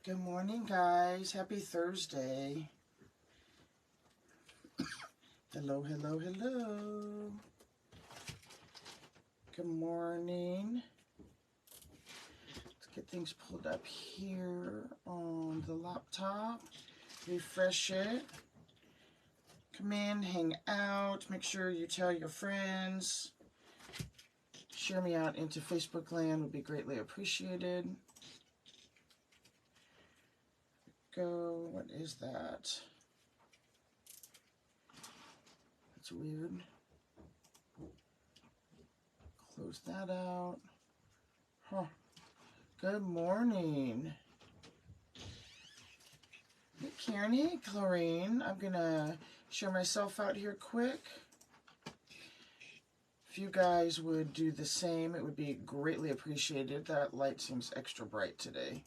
Good morning, guys. Happy Thursday. Hello, hello, hello. Good morning. Let's get things pulled up here on the laptop. Refresh it. Come in, hang out. Make sure you tell your friends. Share me out into Facebook land would be greatly appreciated. Go. What is that? That's weird. Close that out. Huh. Good morning. Hey, Karen. Hey, Clarine. I'm going to share myself out here quick. If you guys would do the same, it would be greatly appreciated. That light seems extra bright today.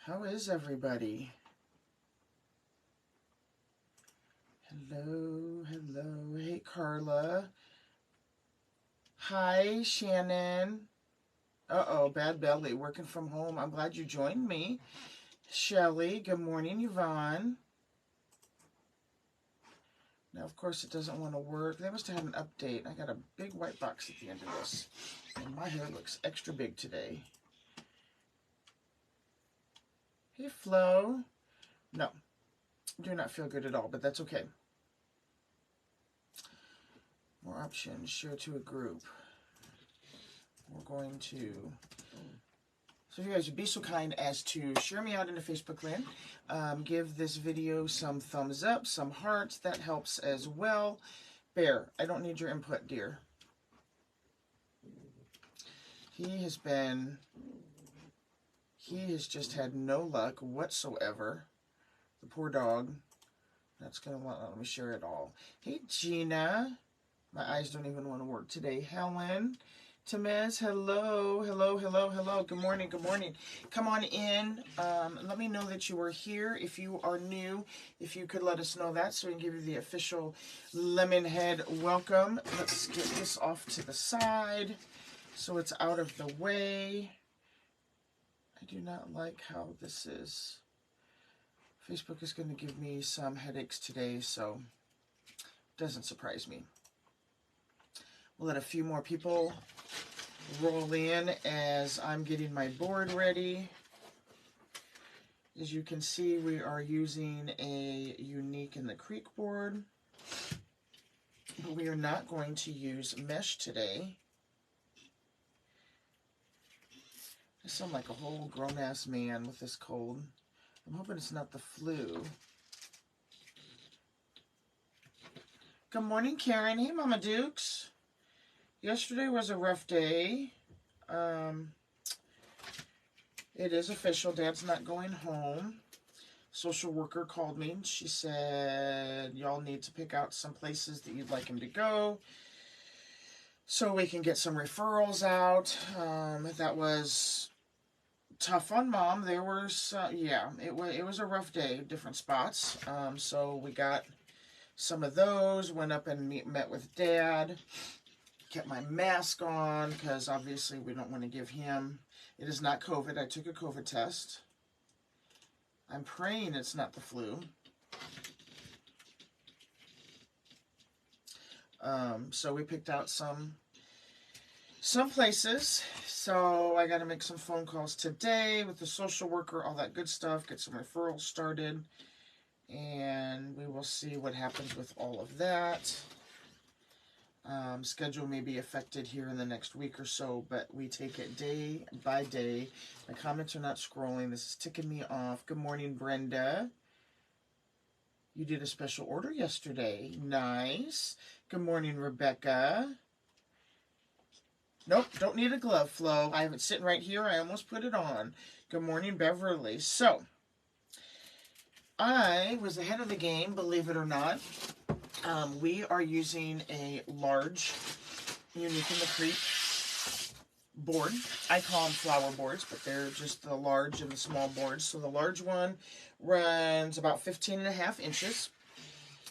How is everybody? Hello, hello. Hey, Carla. Hi, Shannon. Uh-oh, bad belly, working from home. I'm glad you joined me. Shelly, good morning, Yvonne. Now, of course, it doesn't want to work. They must have had an update. I got a big white box at the end of this. And my hair looks extra big today. Hey, Flo. No, do not feel good at all, but that's okay. More options. Share to a group. We're going to... So if you guys would be so kind as to share me out into Facebook land. Give this video some thumbs up, some hearts. That helps as well. Bear, I don't need your input, dear. He has just had no luck whatsoever. The poor dog. That's going to let me share it all. Hey, Gina. My eyes don't even want to work today. Helen. Tamez, hello, hello, hello, hello. Good morning, good morning. Come on in. Let me know that you are here. If you are new, if you could let us know that so we can give you the official Lemonhead welcome. Let's get this off to the side so it's out of the way. I do not like how this is. Facebook is going to give me some headaches today, so it doesn't surprise me. We'll let a few more people roll in as I'm getting my board ready. As you can see, we are using a Unique in the Creek board, but we are not going to use mesh today. I sound like a whole grown-ass man with this cold. I'm hoping it's not the flu. Good morning, Karen. Hey, Mama Dukes. Yesterday was a rough day. It is official. Dad's not going home. Social worker called me. She said, y'all need to pick out some places that you'd like him to go so we can get some referrals out. That was tough on Mom. There was, yeah, it was a rough day, different spots. So we got some of those, went up and met with Dad. Kept my mask on because obviously we don't want to give him. It is not COVID. I took a COVID test. I'm praying it's not the flu. So we picked out some places. So I got to make some phone calls today with the social worker, all that good stuff, get some referrals started, and we will see what happens with all of that. Schedule may be affected here in the next week or so, but we take it day by day. My comments are not scrolling. This is ticking me off. Good morning, Brenda. You did a special order yesterday. Nice. Good morning, Rebecca. Nope, don't need a glove, Flo. I have it sitting right here. I almost put it on. Good morning, Beverly. So, I was ahead of the game, believe it or not. We are using a large Unique in the Creek board. I call them flower boards, but they're just the large and the small boards. So the large one runs about 15.5 inches,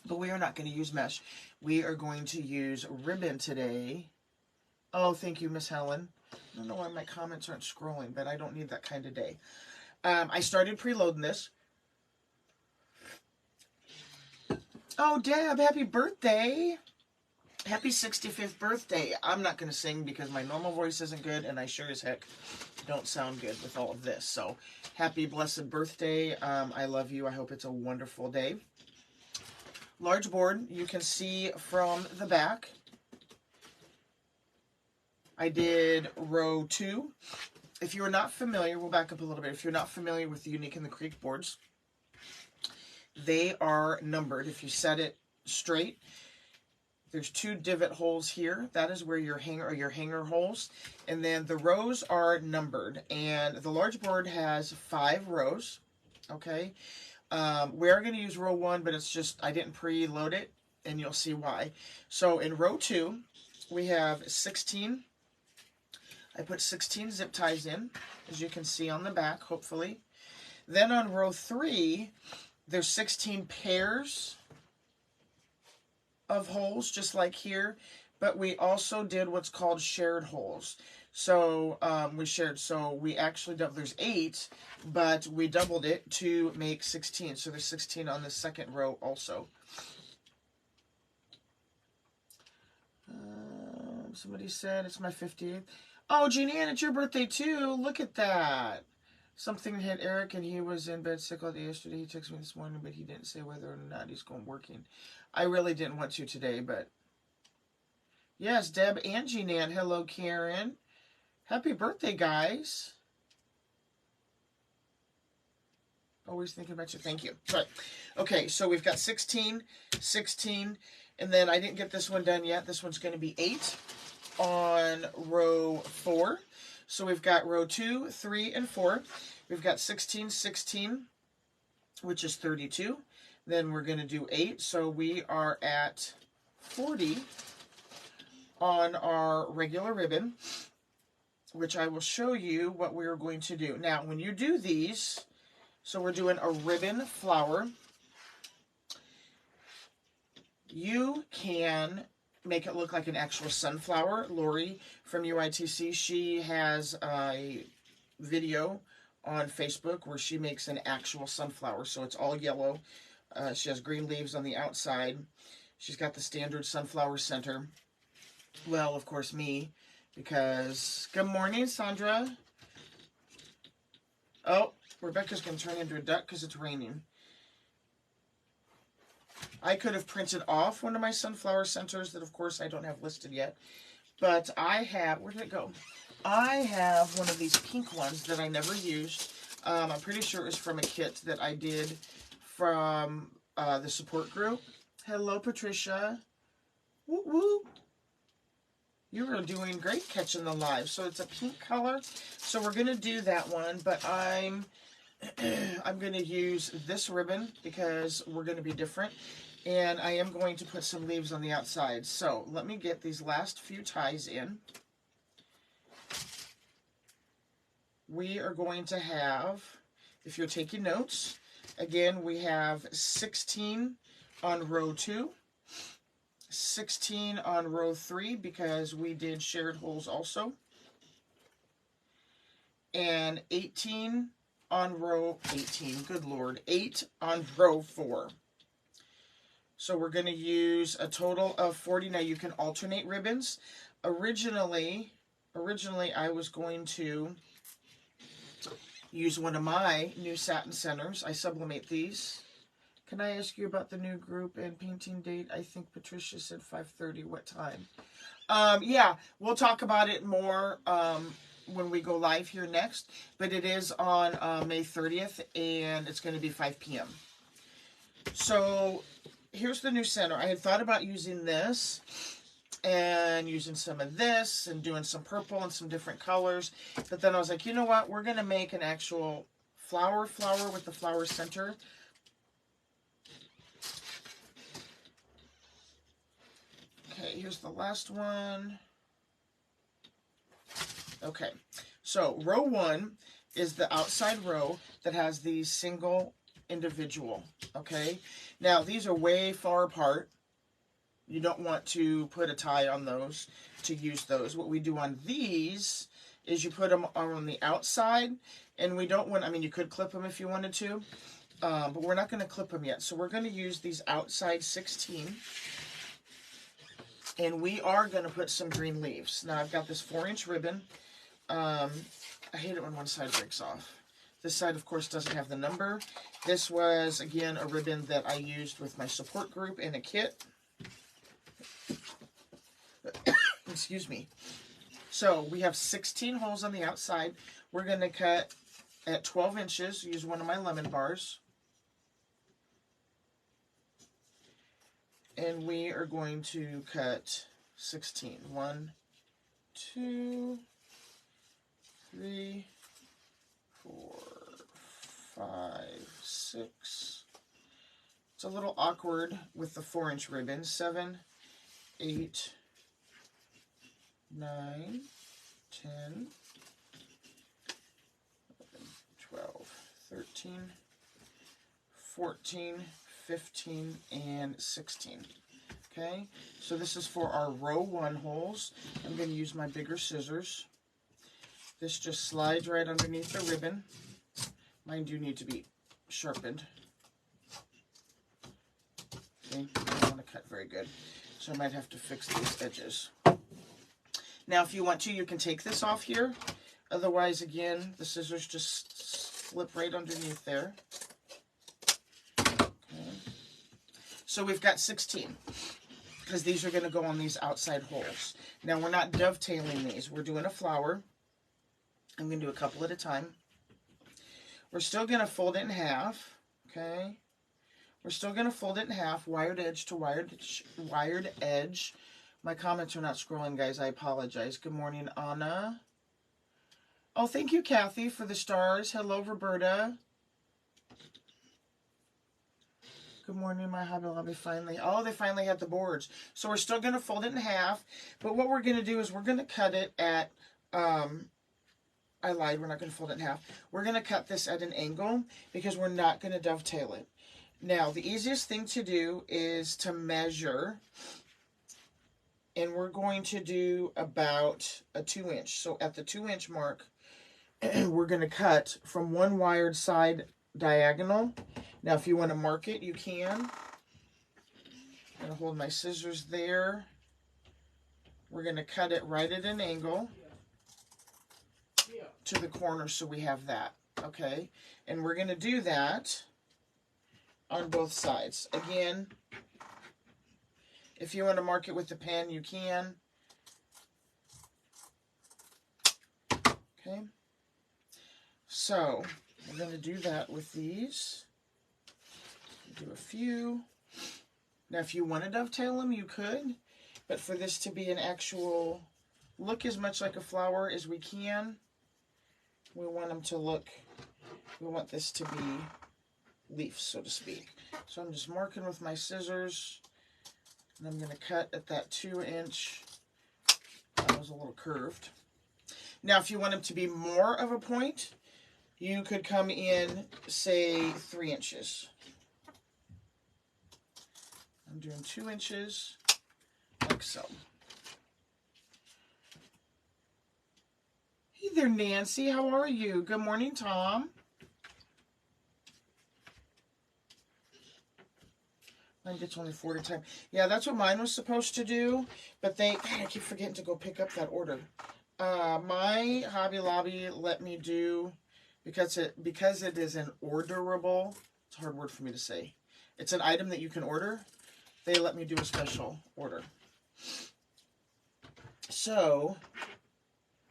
but we are not going to use mesh. We are going to use ribbon today. Oh, thank you, Miss Helen. I don't know why my comments aren't scrolling, but I don't need that kind of day. I started preloading this. Oh, Deb, happy birthday. Happy 65th birthday. I'm not going to sing because my normal voice isn't good, and I sure as heck don't sound good with all of this. So, happy blessed birthday. I love you. I hope it's a wonderful day. Large board, you can see from the back. I did row 2. If you're not familiar, we'll back up a little bit. If you're not familiar with the Unique and the Creek boards, they are numbered. If you set it straight, there's 2 divot holes here. That is where your hanger holes. And then the rows are numbered. And the large board has 5 rows. Okay. We are going to use row 1, but it's just, I didn't preload it, and you'll see why. So in row 2, we have 16. I put 16 zip ties in, as you can see on the back, hopefully. Then on row 3, there's 16 pairs of holes, just like here, but we also did what's called shared holes. So we actually doubled, there's 8, but we doubled it to make 16. So there's 16 on the second row also. Somebody said it's my 50th. Oh, Jeannie Ann, it's your birthday too. Look at that. Something hit Eric and he was in bed sick all day yesterday. He texted me this morning, but he didn't say whether or not he's going working. I really didn't want to today, but yes, Deb and Jean Ann. Hello, Karen. Happy birthday, guys. Always thinking about you. Thank you. Right. Okay, so we've got 16, 16, and then I didn't get this one done yet. This one's going to be 8 on row 4. So we've got row 2, 3, and 4. We've got 16, 16, which is 32. Then we're going to do 8. So we are at 40 on our regular ribbon, which I will show you what we're going to do. Now, when you do these, so we're doing a ribbon flower, you can make it look like an actual sunflower. Lori from UITC, she has a video on Facebook where she makes an actual sunflower. So it's all yellow. She has green leaves on the outside. She's got the standard sunflower center. Well, of course, me, because... Good morning, Sandra. Oh, Rebecca's going to turn into a duck because it's raining. I could have printed off one of my sunflower centers that, of course, I don't have listed yet. But I have... Where did it go? I have one of these pink ones that I never used. I'm pretty sure it was from a kit that I did from the support group. Hello, Patricia. Woo woo. You are doing great catching the live. So it's a pink color. So we're going to do that one, but I'm going to use this ribbon because we're going to be different. And I am going to put some leaves on the outside. So let me get these last few ties in. We are going to have, if you're taking notes, again, we have 16 on row 2, 16 on row 3 because we did shared holes also, and 18 on row 18. Good Lord, 8 on row 4. So we're going to use a total of 40. Now you can alternate ribbons. Originally I was going to use one of my new satin centers. I sublimate these. Can I ask you about the new group and painting date? I think Patricia said 5:30. What time? Yeah, we'll talk about it more when we go live here next. But it is on May 30th, and it's going to be 5 p.m. So here's the new center. I had thought about using this and using some of this and doing some purple and some different colors. But then I was like, you know what? We're going to make an actual flower with the flower center. Okay, here's the last one. Okay, so row 1 is the outside row that has the single individual. Okay, now these are way far apart. You don't want to put a tie on those to use those. What we do on these is you put them on the outside, and we don't want, I mean, you could clip them if you wanted to, but we're not going to clip them yet. So we're going to use these outside 16, and we are going to put some green leaves. Now I've got this 4-inch ribbon. I hate it when one side breaks off. This side, of course, doesn't have the number. This was, again, a ribbon that I used with my support group in a kit. Excuse me. So we have 16 holes on the outside. We're going to cut at 12 inches. Use one of my lemon bars. And we are going to cut 16. 1, 2, 3, 4, 5, 6. It's a little awkward with the 4-inch ribbon. 7, 8, 9, 10, 12, 13, 14, 15, and 16. Okay, so this is for our row 1 holes. I'm going to use my bigger scissors. This just slides right underneath the ribbon. Mine do need to be sharpened. Okay, I don't want to cut very good, so I might have to fix these edges. Now, if you want to, you can take this off here. Otherwise, again, the scissors just slip right underneath there. Okay. So we've got 16, because these are going to go on these outside holes. Now, we're not dovetailing these. We're doing a flower. I'm going to do a couple at a time. We're still going to fold it in half. Okay. We're still going to fold it in half, wired edge to wired edge. My comments are not scrolling, guys. I apologize. Good morning, Anna. Oh, thank you, Kathy, for the stars. Hello, Roberta. Good morning, my Hobby Lobby finally. Oh, they finally had the boards. So we're still going to fold it in half. But what we're going to do is we're going to cut it at, I lied, we're not going to fold it in half. We're going to cut this at an angle because we're not going to dovetail it. Now, the easiest thing to do is to measure. And we're going to do about a 2-inch. So at the 2-inch mark, we're going to cut from one wired side diagonal. Now, if you want to mark it, you can. I'm going to hold my scissors there. We're going to cut it right at an angle to the corner so we have that. Okay? And we're going to do that on both sides. Again, if you want to mark it with the pen, you can. Okay. So, we're going to do that with these. Do a few. Now, if you want to dovetail them, you could. But for this to be an actual, look as much like a flower as we can, we want them to look, we want this to be leaves, so to speak. So I'm just marking with my scissors. And I'm going to cut at that 2-inch. That was a little curved. Now, if you want them to be more of a point, you could come in, say, 3 inches. I'm doing 2 inches, like so. Hey there, Nancy. How are you? Good morning, Tom. Mine gets only 4 at a time. Yeah, that's what mine was supposed to do. But God, I keep forgetting to go pick up that order. My Hobby Lobby let me do, because it is an orderable, it's a hard word for me to say. It's an item that you can order. They let me do a special order. So,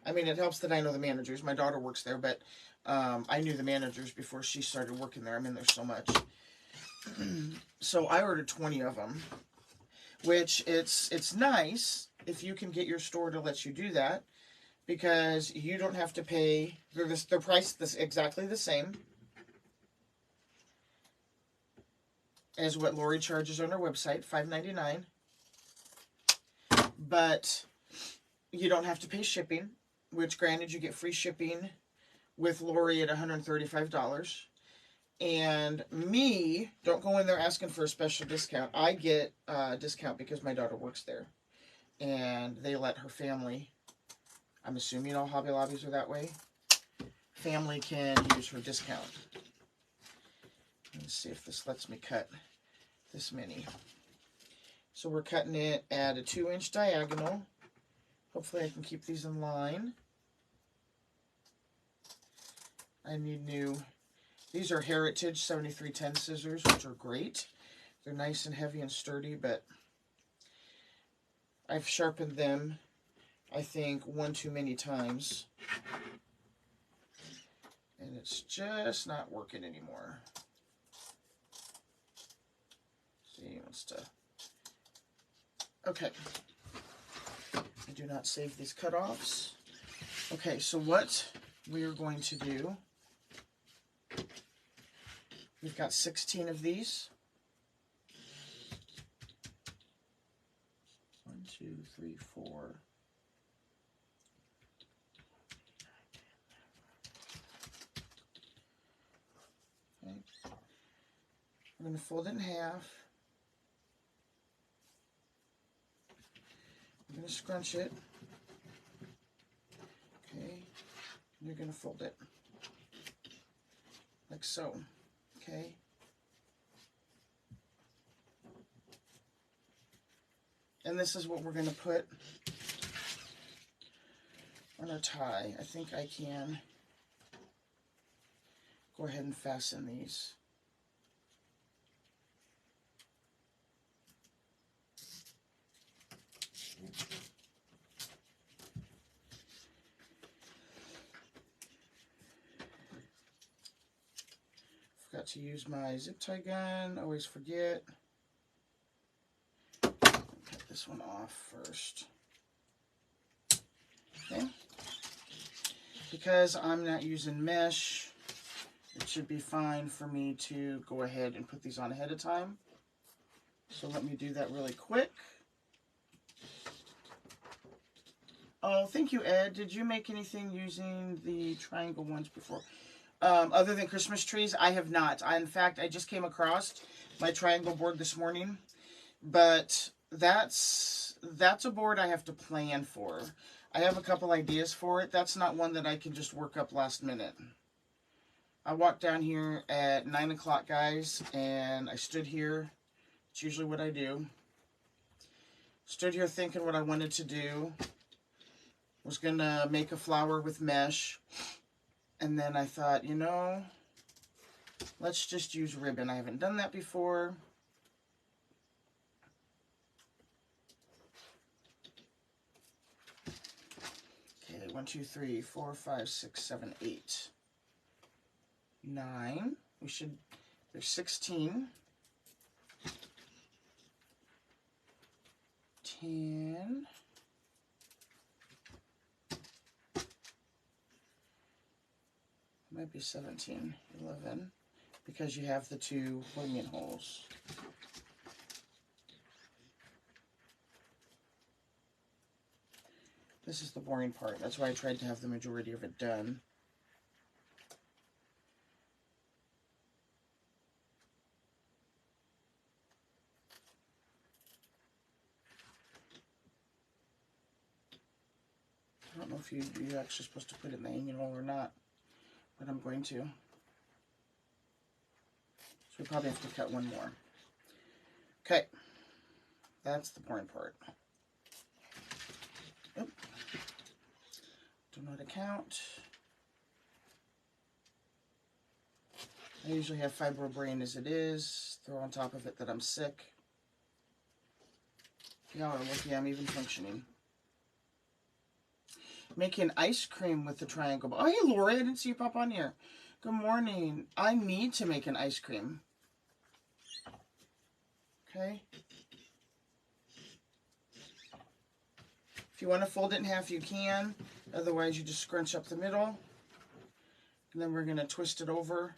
I mean, it helps that I know the managers. My daughter works there, but I knew the managers before she started working there. I'm in there so much. So I ordered 20 of them, which it's nice if you can get your store to let you do that, because you don't have to pay, they're priced exactly the same as what Lori charges on her website, $5.99, but you don't have to pay shipping, which granted you get free shipping with Lori at $135. And me, don't go in there asking for a special discount. I get a discount because my daughter works there. And they let her family, I'm assuming all Hobby Lobbies are that way, family can use her discount. Let's see if this lets me cut this many. So we're cutting it at a 2-inch diagonal. Hopefully I can keep these in line. I need new, these are Heritage 7310 scissors, which are great. They're nice and heavy and sturdy, but I've sharpened them, I think, one too many times. And it's just not working anymore. See, he wants to... Okay. I do not save these cutoffs. Okay, so what we are going to do, we've got 16 of these. 1, 2, 3, 4. Okay. We're going to fold it in half. I'm going to scrunch it. Okay. And you're going to fold it. Like so. Okay. And this is what we're going to put on our tie. I think I can go ahead and fasten these. Forgot to use my zip tie gun. Always forget. Cut this one off first. Okay. Because I'm not using mesh, it should be fine for me to go ahead and put these on ahead of time. So let me do that really quick. Oh, thank you, Ed. Did you make anything using the triangle ones before? Other than Christmas trees, I have not. In fact, I just came across my triangle board this morning, but that's a board I have to plan for. I have a couple ideas for it. That's not one that I can just work up last minute. I walked down here at 9 o'clock, guys, and I stood here. It's usually what I do. Stood here thinking what I wanted to do. Was going to make a flower with mesh. And then I thought, you know, let's just use ribbon. I haven't done that before. Okay, 1, 2, 3, 4, 5, 6, 7, 8, 9. There's 16. 10. Might be 17, 11, because you have the 2 winging holes. This is the boring part. That's why I tried to have the majority of it done. I don't know if you're actually supposed to put it in the hanging hole or not, but I'm going to. So we probably have to cut one more. Okay, that's the boring part. Oop. Don't know how to count. I usually have fibro brain as it is. Throw on top of it that I'm sick. Y'all are lucky I'm even functioning. Making ice cream with the triangle. Oh, hey, Lori, I didn't see you pop on here. Good morning. I need to make an ice cream. Okay. If you want to fold it in half, you can. Otherwise, you just scrunch up the middle. And then we're going to twist it over.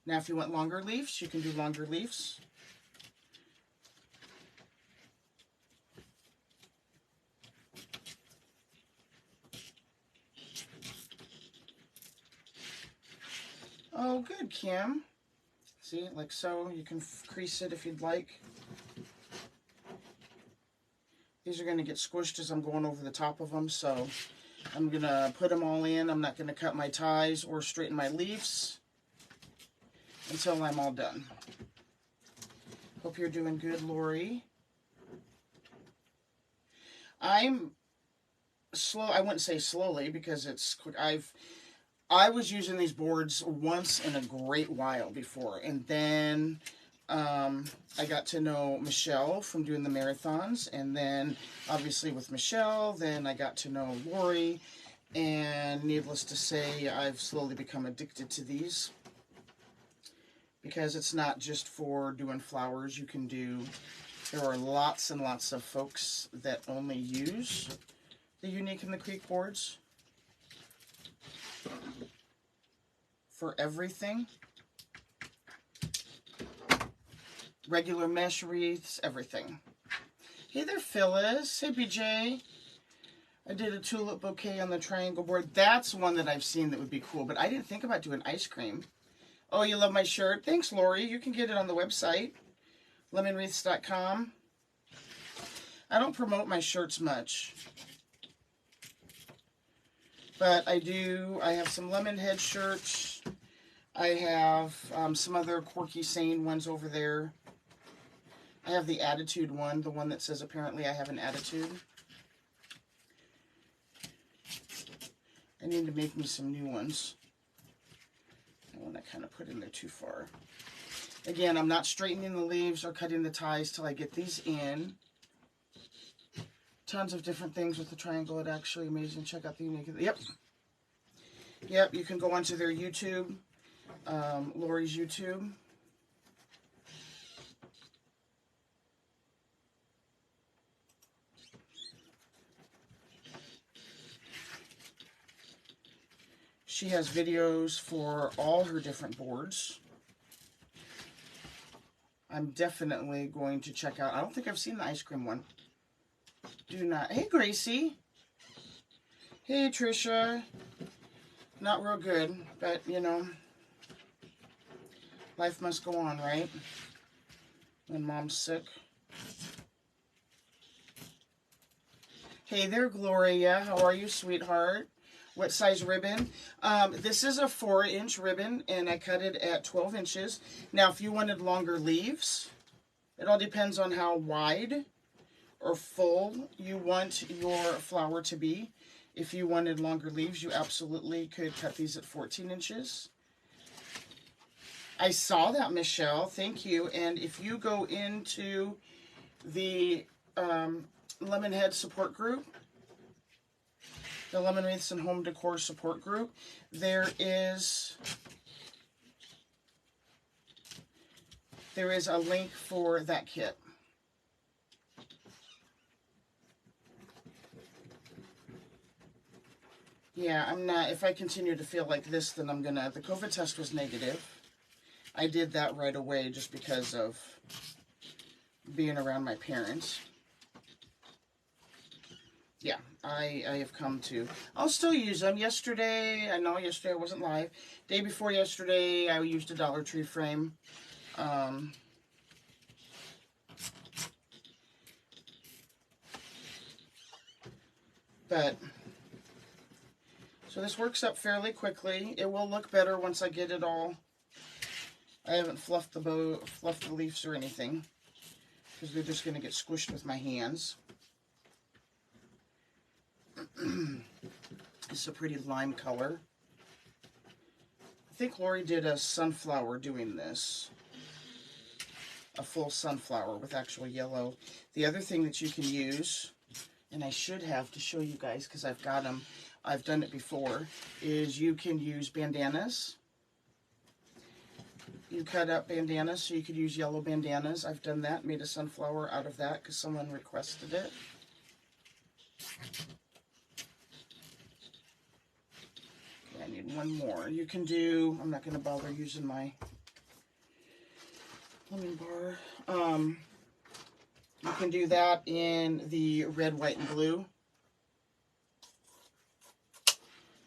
Now, if you want longer leaves, you can do longer leaves. Oh, good, Kim. See, like so. You can crease it if you'd like. These are going to get squished as I'm going over the top of them, so I'm going to put them all in. I'm not going to cut my ties or straighten my leaves until I'm all done. Hope you're doing good, Lori. I'm slow. I wouldn't say slowly because it's quick. I was using these boards once in a great while before, and then I got to know Michelle from doing the marathons, and then obviously with Michelle, then I got to know Lori, and needless to say, I've slowly become addicted to these because it's not just for doing flowers. You can do, there are lots and lots of folks that only use the Unique and the Creek boards for everything. Regular mesh wreaths, everything. Hey there, Phyllis. Hey, BJ. I did a tulip bouquet on the triangle board. That's one that I've seen that would be cool, but I didn't think about doing ice cream. Oh, you love my shirt? Thanks, Lori. You can get it on the website, lemonwreaths.com. I don't promote my shirts much, but I do. I have some lemon head shirts. I have some other quirky sane ones over there. I have the attitude one, the one that says apparently I have an attitude. I need to make me some new ones. I want to kind of put in there too far. Again, I'm not straightening the leaves or cutting the ties till I get these in. Tons of different things with the triangle. It's actually amazing. Check out the Unique. Yep, you can go onto their YouTube, Lori's YouTube. She has videos for all her different boards. I'm definitely going to check out. I don't think I've seen the ice cream one. Do not. Hey, Gracie. Hey, Trisha. Not real good, but, you know, life must go on, right? When Mom's sick. Hey there, Gloria. How are you, sweetheart? What size ribbon? This is a 4-inch ribbon, and I cut it at 12 inches. Now, if you wanted longer leaves, it all depends on how wide or full you want your flower to be. If you wanted longer leaves, you absolutely could cut these at 14 inches. I saw that, Michelle. Thank you. And if you go into the Lemonhead support group, the Lemon Wreaths and Home Decor support group, there is a link for that kit. Yeah, I'm not, if I continue to feel like this, then I'm gonna, the COVID test was negative. I did that right away just because of being around my parents. Yeah, I have come to. I'll still use them. Yesterday, I know yesterday I wasn't live. Day before yesterday, I used a Dollar Tree frame. But, so this works up fairly quickly. It will look better once I get it all. I haven't fluffed the leaves or anything, because they're just going to get squished with my hands. It's a pretty lime color. I think Lori did a sunflower doing this. A full sunflower with actual yellow. The other thing that you can use, and I should have to show you guys because I've got them, I've done it before, is you can use bandanas. You cut up bandanas, so you could use yellow bandanas. I've done that, made a sunflower out of that because someone requested it. Okay, I need one more. You can do, I'm not going to bother using my lemon bar. You can do that in the red, white, and blue.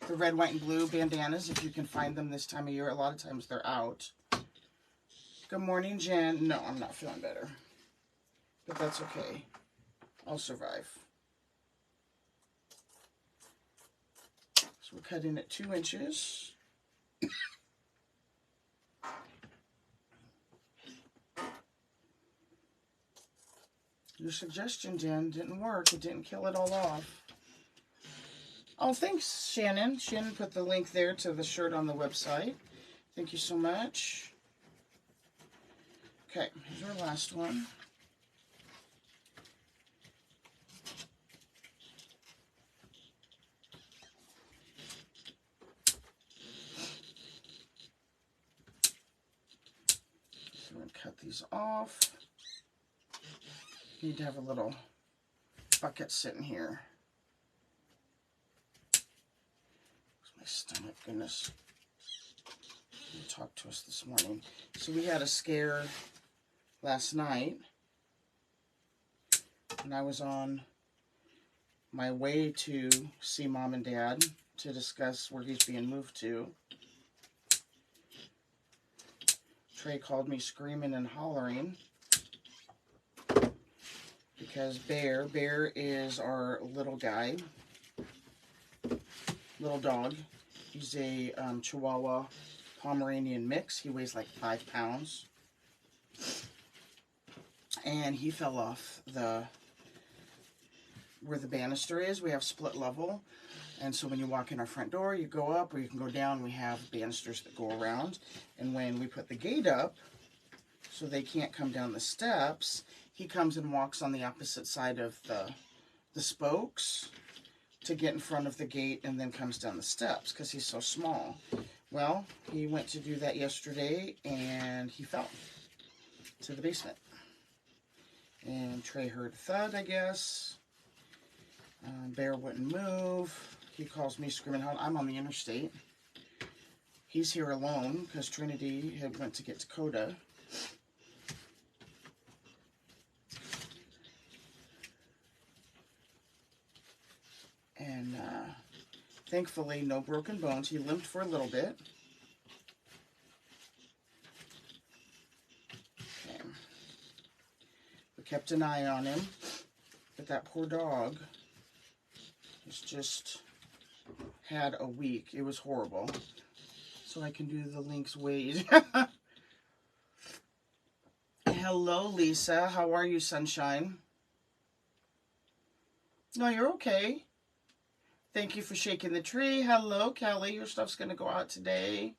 the red, white, and blue bandanas, if you can find them this time of year. A lot of times they're out. Good morning, Jen. No, I'm not feeling better. But that's okay. I'll survive. So we're cutting at 2 inches. Your suggestion, Jen, didn't work. It didn't kill it all off. Oh, thanks, Shannon. Shannon put the link there to the shirt on the website. Thank you so much. Okay, here's our last one. So I'm going to cut these off. Need to have a little bucket sitting here. Where's my stomach? Goodness. You talked to us this morning. So we had a scare last night, and I was on my way to see Mom and Dad to discuss where he's being moved to. Trey called me screaming and hollering because Bear is our little guy, little dog. He's a Chihuahua Pomeranian mix. He weighs like 5 pounds. And he fell off where the banister is. We have split level. And so when you walk in our front door, you go up or you can go down. We have banisters that go around. And when we put the gate up, so they can't come down the steps, he comes and walks on the opposite side of the spokes to get in front of the gate and then comes down the steps because he's so small. Well, he went to do that yesterday and he fell to the basement. And Trey heard a thud, I guess. Bear wouldn't move. He calls me screaming, I'm on the interstate. He's here alone because Trinity had went to get Dakota. And thankfully, no broken bones. He limped for a little bit. Okay. We kept an eye on him. But that poor dog has just had a week. It was horrible. So I can do the Lynx weight. Hello, Lisa. How are you, sunshine? No, you're okay. Thank you for shaking the tree. Hello, Kelly. Your stuff's going to go out today.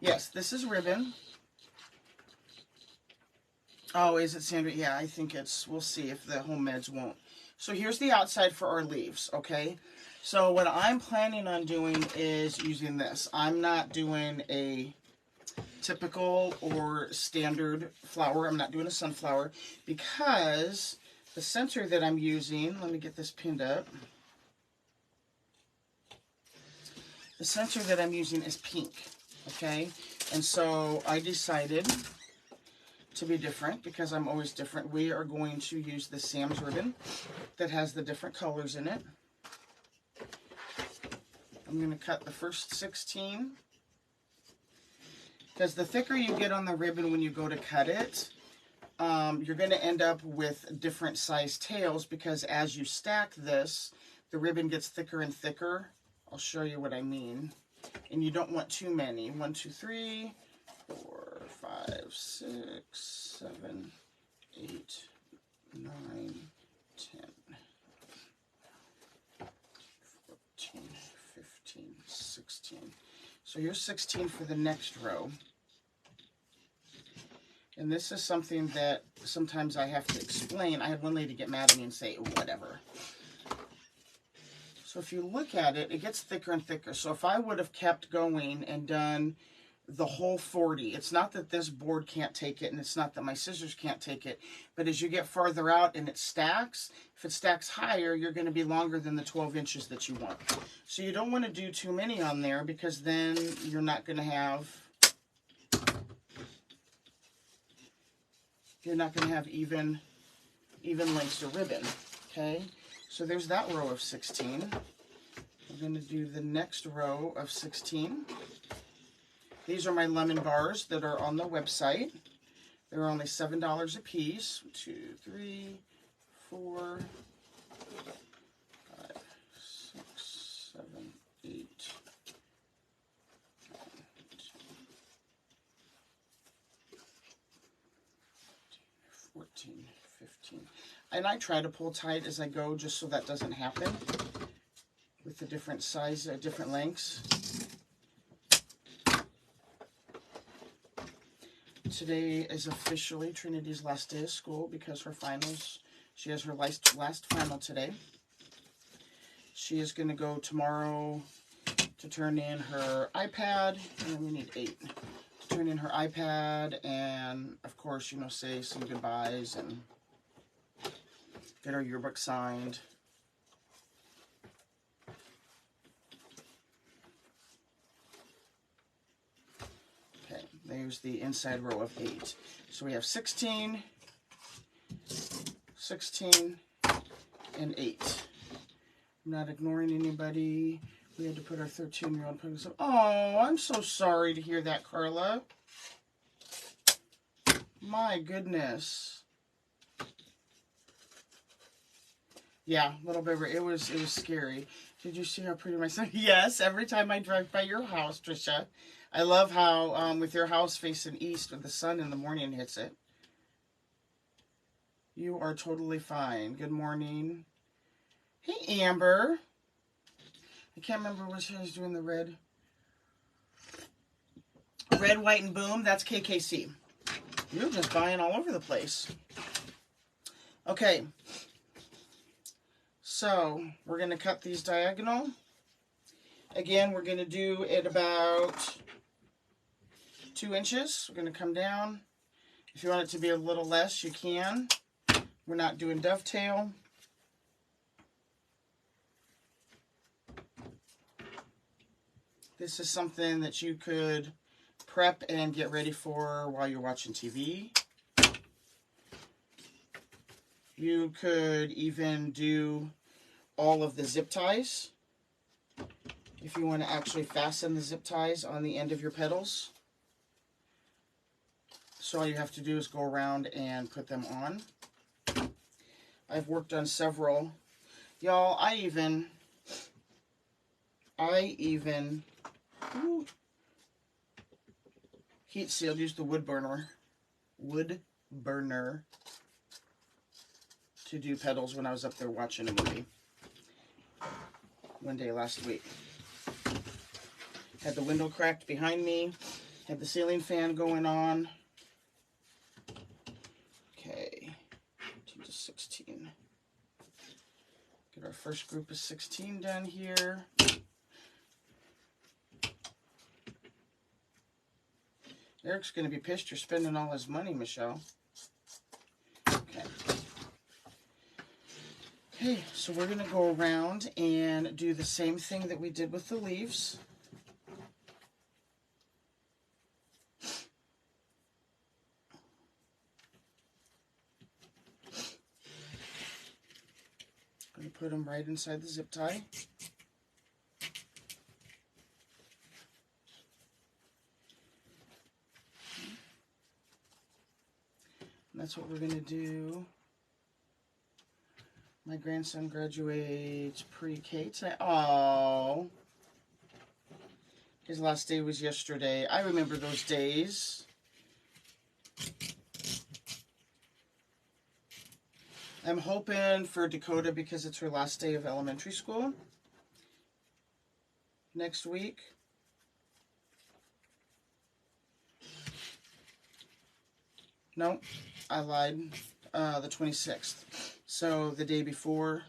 Yes, this is ribbon. Oh, is it Sandra? Yeah, I think it's, we'll see if the home meds won't. So here's the outside for our leaves, okay? So what I'm planning on doing is using this. I'm not doing a typical or standard flower. I'm not doing a sunflower because the center that I'm using, let me get this pinned up. The center that I'm using is pink, okay? And so I decided to be different because I'm always different. We are going to use the Sam's ribbon that has the different colors in it. I'm going to cut the first 16 because the thicker you get on the ribbon when you go to cut it, you're going to end up with different size tails because as you stack this, the ribbon gets thicker and thicker. I'll show you what I mean. And you don't want too many. 1, 2, 3, 4, 5, 6, 7, 8, 9, 10, 14, 15, 16. So here's 16 for the next row. And this is something that sometimes I have to explain. I had one lady get mad at me and say, whatever. So if you look at it, it gets thicker and thicker. So if I would have kept going and done the whole 40, it's not that this board can't take it and it's not that my scissors can't take it, but as you get farther out and it stacks, if it stacks higher, you're going to be longer than the 12 inches that you want. So you don't want to do too many on there because then you're not going to have even lengths of ribbon, okay? So there's that row of 16. We're going to do the next row of 16. These are my lemon bars that are on the website. They're only $7 a piece. 2, 3, 4, 5, 6, 7, 8, 9, 14, 15. And I try to pull tight as I go just so that doesn't happen with the different size, different lengths. Today is officially Trinity's last day of school because her finals, she has her last final today. She is going to go tomorrow to turn in her iPad, and we need 8. To turn in her iPad and, of course, you know, say some goodbyes and get her yearbook signed. Okay, there's the inside row of 8. So we have 16, 16, and 8. I'm not ignoring anybody. We had to put our 13-year-old put some. Oh, I'm so sorry to hear that, Carla. My goodness. Yeah, little baby, it was scary. Did you see how pretty my son? Yes, every time I drive by your house, Trisha. I love how with your house facing east, when the sun in the morning hits it. You are totally fine. Good morning. Hey, Amber. I can't remember which one is doing the red. Red, white, and boom. That's KKC. You're just buying all over the place. Okay. So, we're going to cut these diagonal. Again, we're going to do it about 2 inches. We're going to come down. If you want it to be a little less, you can. We're not doing dovetail. This is something that you could prep and get ready for while you're watching TV. You could even do all of the zip ties if you want to actually fasten the zip ties on the end of your petals. So all you have to do is go around and put them on. I've worked on several. Y'all, I even heat sealed, used the wood burner to do petals when I was up there watching a movie one day last week. Had the window cracked behind me, had the ceiling fan going on. Okay, 2 to 16. Get our first group of 16 done here. Eric's going to be pissed you're spending all his money, Michelle. Okay. Okay, so we're going to go around and do the same thing that we did with the leaves. Going to put them right inside the zip tie. And that's what we're going to do. My grandson graduates pre-K today. Oh, his last day was yesterday. I remember those days. I'm hoping for Dakota because it's her last day of elementary school next week. No, I lied. The 26th. So the day before,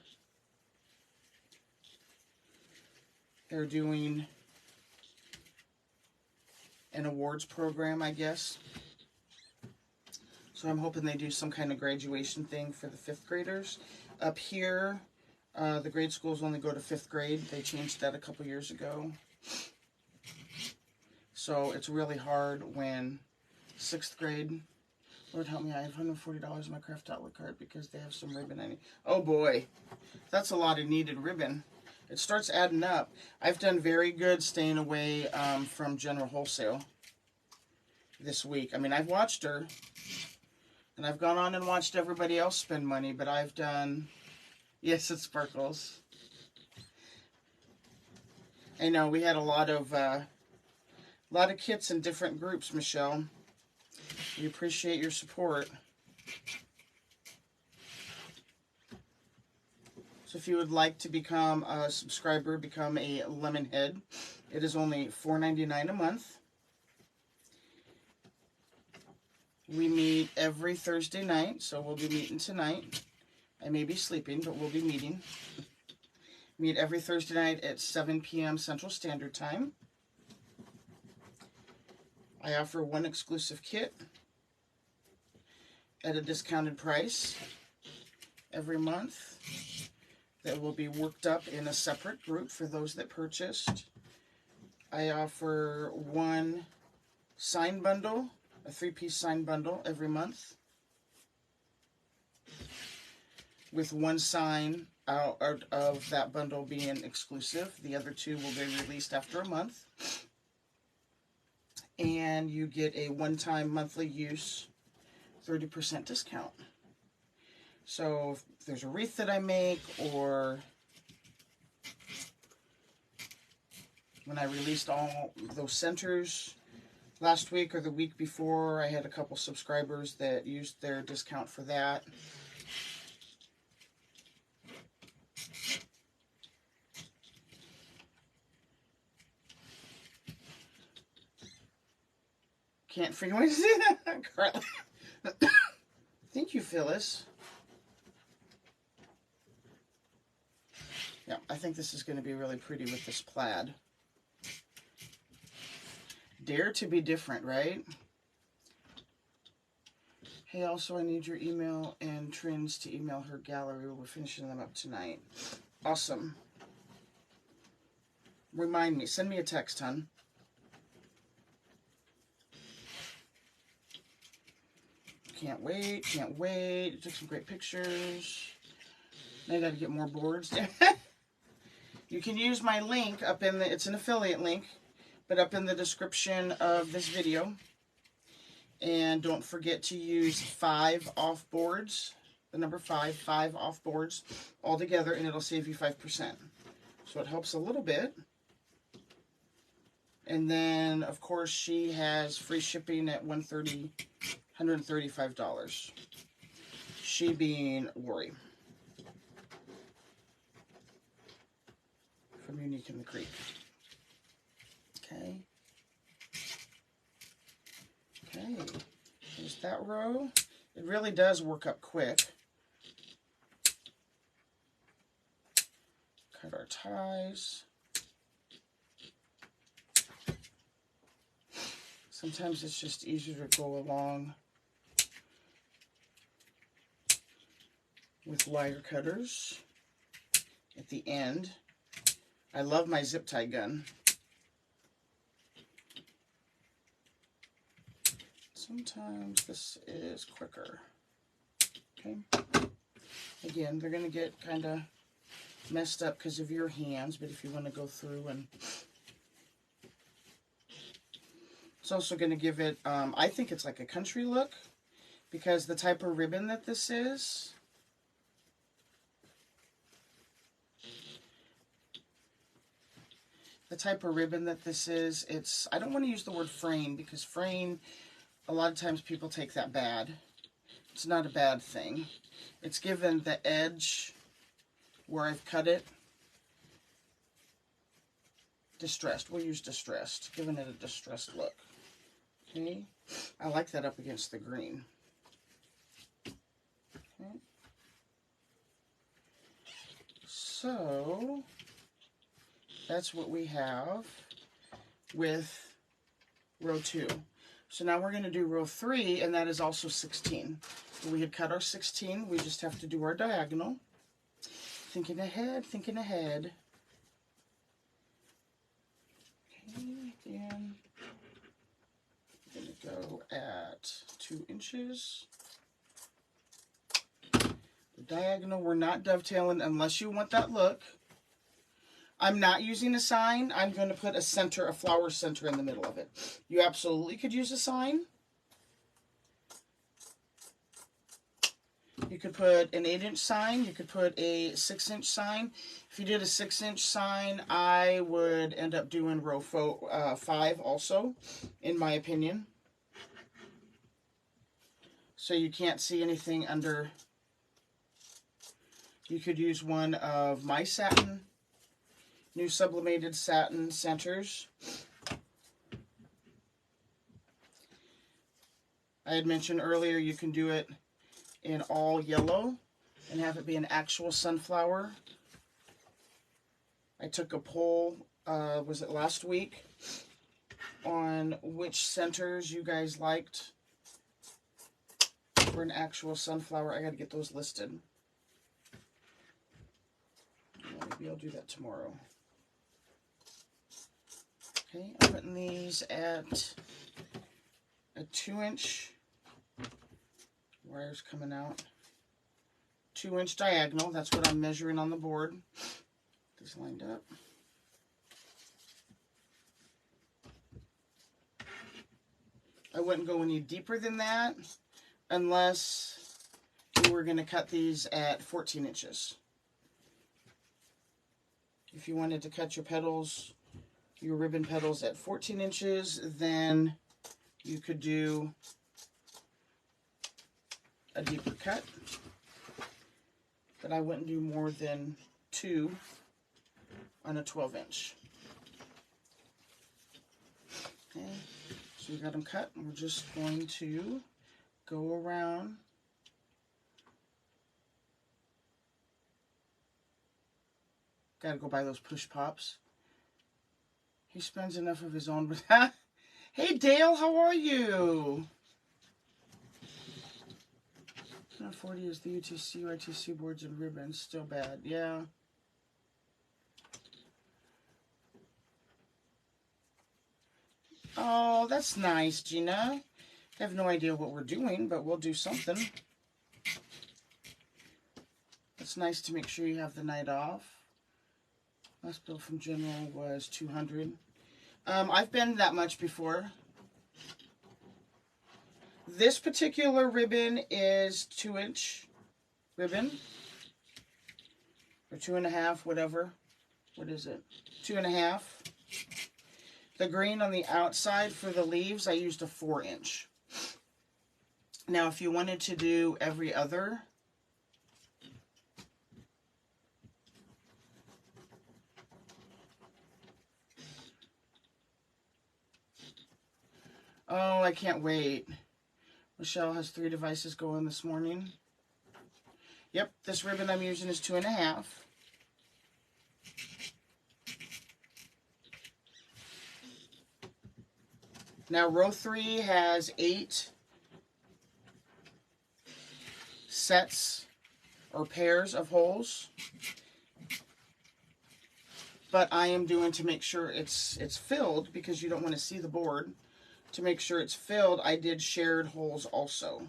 they're doing an awards program, I guess. So I'm hoping they do some kind of graduation thing for the 5th graders. Up here, the grade schools only go to 5th grade. They changed that a couple years ago. So it's really hard when 6th grade... Lord help me, I have $140 in my craft outlet card because they have some ribbon I need. Oh boy, that's a lot of needed ribbon. It starts adding up. I've done very good staying away from General Wholesale this week. I mean, I've watched her, and I've gone on and watched everybody else spend money, but I've done... Yes, it sparkles. I know, we had a lot of kits in different groups, Michelle. We appreciate your support. So if you would like to become a subscriber, become a Lemonhead, it is only $4.99 a month. We meet every Thursday night, so we'll be meeting tonight. I may be sleeping, but we'll be meeting. Meet every Thursday night at 7 p.m. Central Standard Time. I offer one exclusive kit at a discounted price every month that will be worked up in a separate group for those that purchased. I offer one sign bundle, a 3-piece sign bundle every month, with one sign out of that bundle being exclusive. The other 2 will be released after a month. And you get a one-time monthly use 30% discount. So if there's a wreath that I make, or when I released all those centers last week or the week before, I had a couple subscribers that used their discount for that. Can't figure out what to do that. Thank you, Phyllis. Yeah, I think this is going to be really pretty with this plaid. Dare to be different, right? Hey, also, I need your email and trends to email her gallery. We're finishing them up tonight. Awesome. Remind me. Send me a text, hon. Can't wait. Can't wait. You took some great pictures. Now I got to get more boards. You can use my link up in the... It's an affiliate link, but up in the description of this video. And don't forget to use 5 off boards, the number 5 off boards all together, and it'll save you 5%. So it helps a little bit. And then, of course, she has free shipping at $135. She being Lori from Unique in the Creek. Okay. Okay, there's that row. It really does work up quick. Cut our ties. Sometimes it's just easier to go along with wire cutters at the end. I love my zip tie gun. Sometimes this is quicker. Okay. Again, they're going to get kind of messed up because of your hands, but if you want to go through and... It's also going to give it, I think it's like a country look, because the type of ribbon that this is... The type of ribbon that this is, it's... I don't want to use the word fraying, because fraying... A lot of times people take that bad. It's not a bad thing. It's given the edge where I've cut it distressed. We'll use distressed, giving it a distressed look. Okay, I like that up against the green. Okay. So that's what we have with row 2. So now we're going to do row 3, and that is also 16. So we had cut our 16. We just have to do our diagonal. Thinking ahead, thinking ahead. Okay, again, I'm going to go at 2 inches. The diagonal, we're not dovetailing unless you want that look. I'm not using a sign. I'm going to put a center, a flower center in the middle of it. You absolutely could use a sign. You could put an 8-inch sign. You could put a 6-inch sign. If you did a 6-inch sign, I would end up doing row 5 also, in my opinion. So you can't see anything under. You could use one of my satin, new sublimated satin centers. I had mentioned earlier you can do it in all yellow and have it be an actual sunflower. I took a poll, was it last week, on which centers you guys liked for an actual sunflower. I got to get those listed. Maybe I'll do that tomorrow. Okay, I'm putting these at a 2-inch, wires coming out, 2-inch diagonal. That's what I'm measuring on the board. These lined up. I wouldn't go any deeper than that unless you were going to cut these at 14 inches. If you wanted to cut your petals, your ribbon petals at 14 inches, then you could do a deeper cut. But I wouldn't do more than 2 on a 12-inch. Okay, so we got them cut, and we're just going to go around. Gotta go buy those push pops. He spends enough of his own. Hey Dale, how are you? 40 is the UTC, YTC boards and ribbons. Still bad, yeah. Oh, that's nice, Gina. I have no idea what we're doing, but we'll do something. It's nice to make sure you have the night off. Last bill from General was $200. I've been that much before. This particular ribbon is 2-inch ribbon. Or 2.5, whatever. What is it? 2.5. The green on the outside for the leaves, I used a 4-inch. Now, if you wanted to do every other, oh, I can't wait. Michelle has 3 devices going this morning. Yep, this ribbon I'm using is 2.5. Now, row 3 has 8 sets or pairs of holes. But I am doing, to make sure it's filled, because you don't want to see the board. To make sure it's filled, I did shared holes also.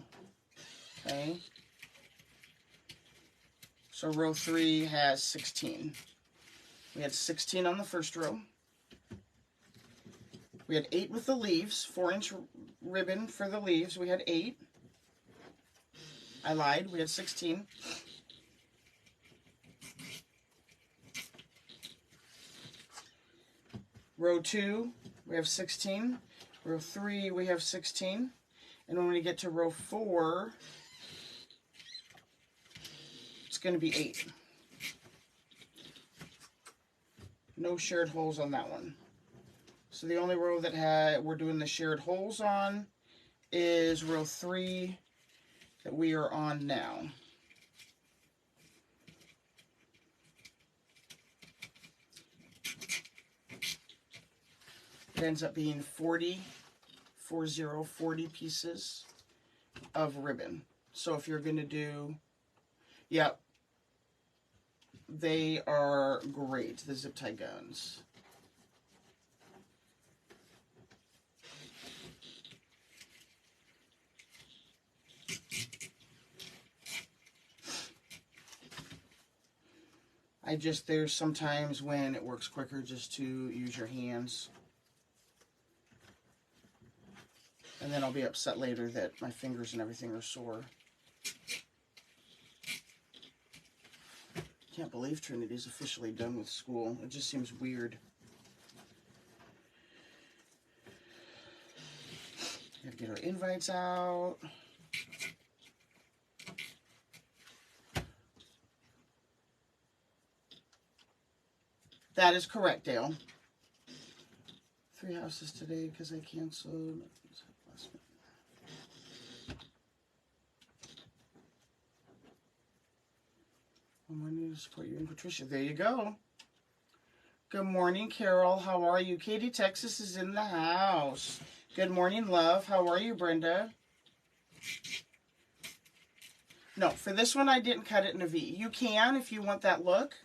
Okay. So row 3 has 16. We had 16 on the first row. We had 8 with the leaves, 4-inch ribbon for the leaves. We had 8. I lied, we had 16. Row 2, we have 16. Row 3, we have 16. And when we get to row 4, it's going to be 8. No shared holes on that one. So the only row that we're doing the shared holes on is row 3 that we are on now. It ends up being 40 pieces of ribbon. So if you're going to do, yeah, they are great, the zip tie guns. There's sometimes when it works quicker just to use your hands. And then I'll be upset later that my fingers and everything are sore. Can't believe Trinity's officially done with school. It just seems weird. Gotta get our invites out. That is correct, Dale. 3 houses today because I canceled. I need to support you and Patricia. There you go. Good morning, Carol. How are you? Katie, Texas is in the house. Good morning, love. How are you, Brenda? No, for this one, I didn't cut it in a V. You can if you want that look.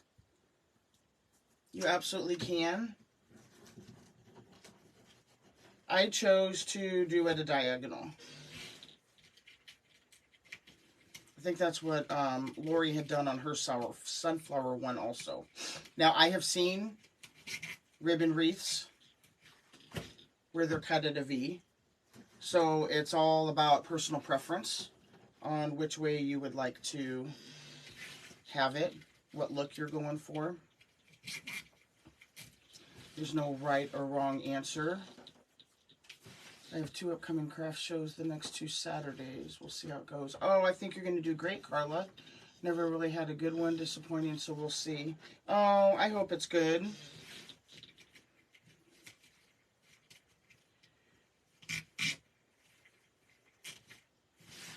You absolutely can. I chose to do it a diagonal. I think that's what Lori had done on her sunflower one also. Now, I have seen ribbon wreaths where they're cut at a V. So it's all about personal preference on which way you would like to have it, what look you're going for. There's no right or wrong answer. I have 2 upcoming craft shows the next 2 Saturdays. We'll see how it goes. Oh, I think you're going to do great, Carla. Never really had a good one. Disappointing, so we'll see. Oh, I hope it's good.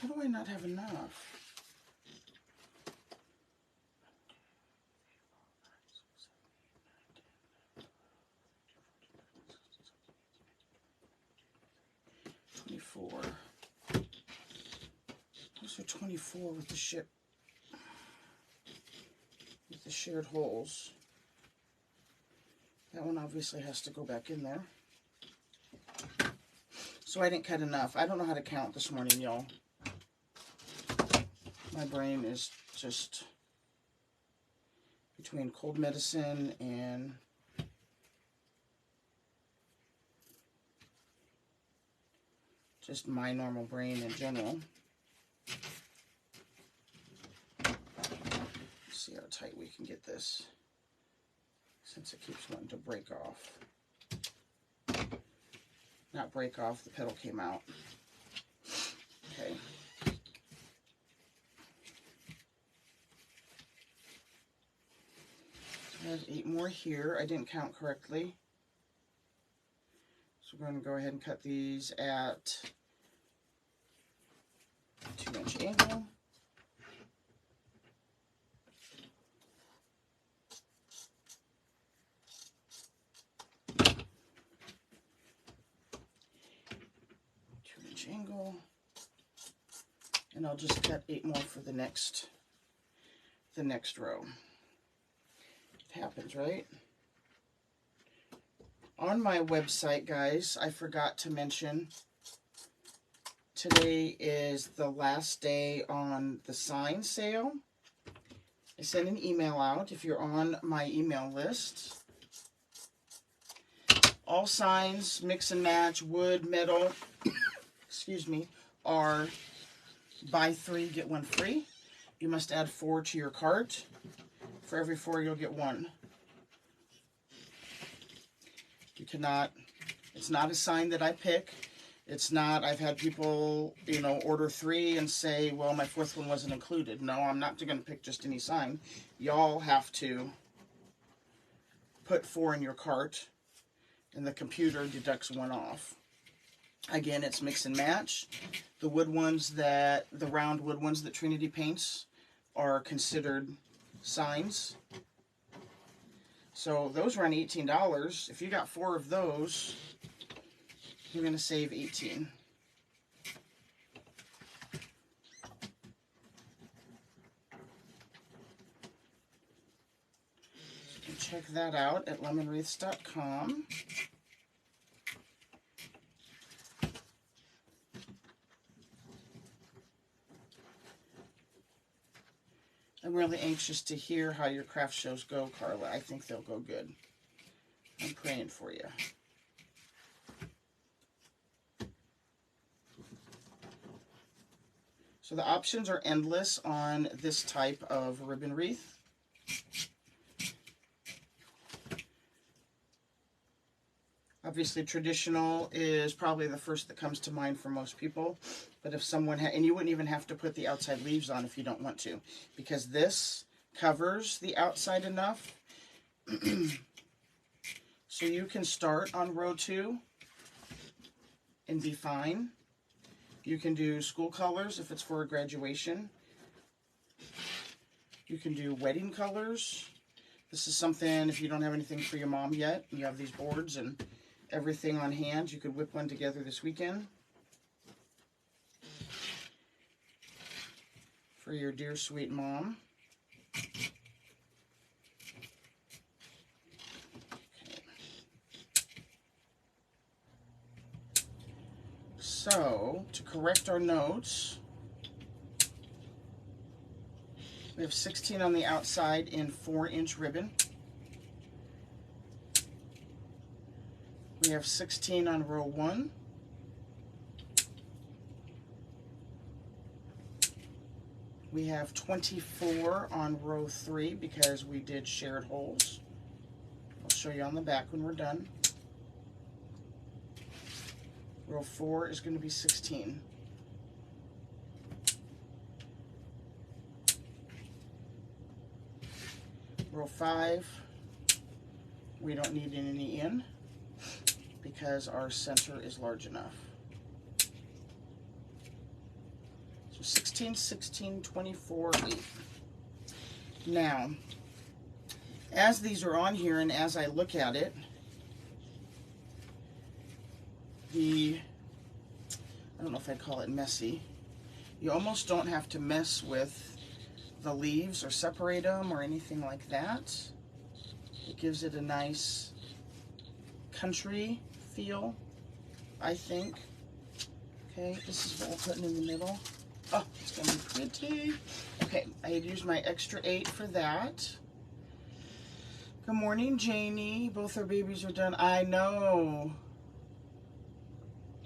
How do I not have enough? Those are 24 with the shared holes. That one obviously has to go back in there. So I didn't cut enough. I don't know how to count this morning, y'all. My brain is just between cold medicine and just my normal brain in general. Let's see how tight we can get this, since it keeps wanting to break off. Not break off, the petal came out. Okay. I have 8 more here. I didn't count correctly. So we're going to go ahead and cut these at 2-inch angle. Angle, and I'll just cut 8 more for the next row. It happens, right? On my website, guys, I forgot to mention today is the last day on the sign sale. I sent an email out if you're on my email list. All signs, mix and match, wood, metal, excuse me, are buy 3, get 1 free. You must add 4 to your cart. For every 4, you'll get 1. You cannot, it's not a sign that I pick. It's not, I've had people, you know, order 3 and say, well, my 4th one wasn't included. No, I'm not going to pick just any sign. Y'all have to put 4 in your cart, and the computer deducts 1 off. Again, it's mix and match. The wood ones the round wood ones that Trinity paints are considered signs. So those run $18. If you got 4 of those, you're going to save $18. You can check that out at lemonwreaths.com. And really anxious to hear how your craft shows go, Carla. I think they'll go good. I'm praying for you. So the options are endless on this type of ribbon wreath. Obviously, traditional is probably the first that comes to mind for most people. But if someone and you wouldn't even have to put the outside leaves on if you don't want to, because this covers the outside enough. So you can start on row 2 and be fine. You can do school colors if it's for a graduation. You can do wedding colors. This is something, if you don't have anything for your mom yet, you have these boards and everything on hand, you could whip one together this weekend for your dear sweet mom. Okay. So, to correct our notes, we have 16 on the outside in 4-inch ribbon. We have 16 on row 1. We have 24 on row 3 because we did shared holes. I'll show you on the back when we're done. Row 4 is going to be 16. Row 5, we don't need any in because our center is large enough. So 16, 16, 24, 8. Now, as these are on here and as I look at it, I don't know if I'd call it messy. You almost don't have to mess with the leaves or separate them or anything like that. It gives it a nice country feel, I think. Okay, this is what we're putting in the middle. Oh, it's going to be pretty. Okay, I had used my extra 8 for that. Good morning, Janie. Both our babies are done. I know.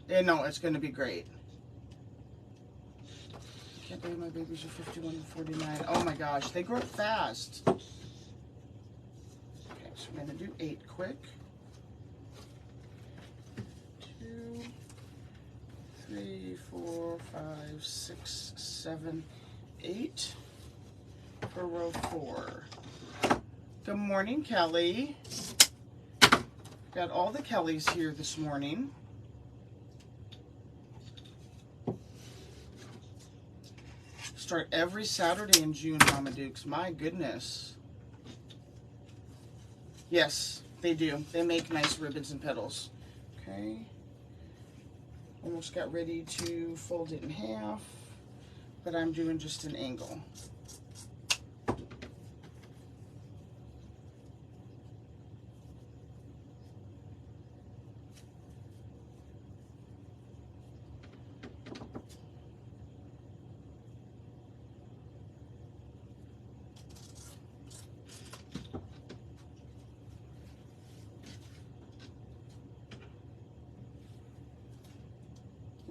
Yeah, no, it's going to be great. I can't believe my babies are 51 and 49. Oh my gosh, they grow up fast. Okay, so I'm going to do 8 quick. 2, 3, 4, 5, 6, 7, 8 for row 4. Good morning, Kelly. Got all the Kellys here this morning. Start every Saturday in June, Mama Dukes. My goodness. Yes, they do. They make nice ribbons and petals. Okay. Almost got ready to fold it in half, but I'm doing just an angle.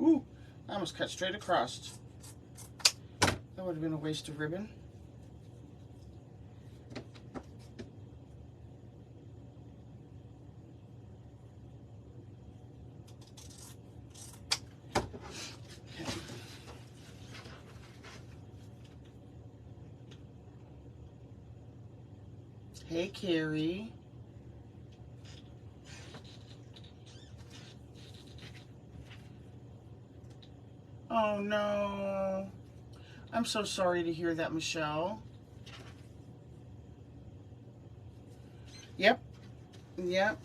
Ooh, I almost cut straight across. That would have been a waste of ribbon. Okay. Hey, Carrie. Oh no. I'm so sorry to hear that, Michelle. Yep. Yep.